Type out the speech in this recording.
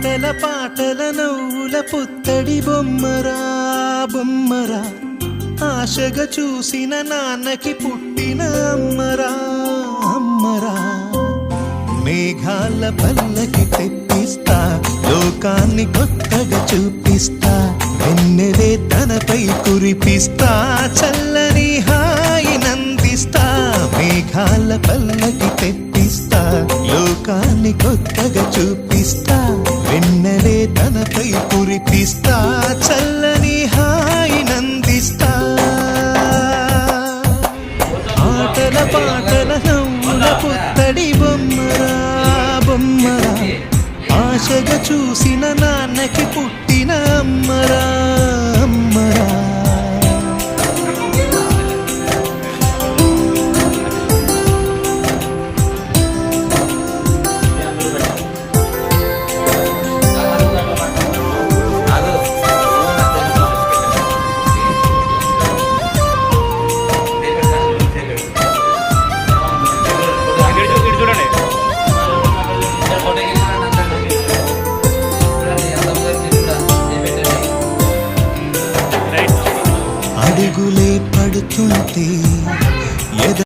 ఆటల పాటల నవ్వుల పుత్తడి బొమ్మరా బొమ్మరా, ఆశగా చూసిన నాన్నకి పుట్టిన అమ్మరా అమ్మరా. మేఘాల పల్లకి తెప్పిస్తా, లోకాన్ని కొత్తగా చూపిస్తా, వెన్నెలే తనపై కురిపిస్తా, చల్లని హాయినందిస్తా. మేఘాల పల్లకి తెప్పిస్తా, లోకాన్ని కొత్తగా చూపిస్తా, వెన్నెలే తనపై కురిపిస్తా, చల్లని హాయినందిస్తా. ఆటల పాటల నవ్వుల పుత్తడి బొమ్మరా బొమ్మరా, ఆశగా చూసిన నాన్నకి పుట్టిన అమ్మరా అమ్మరా. అడుగులే పడుతుంటే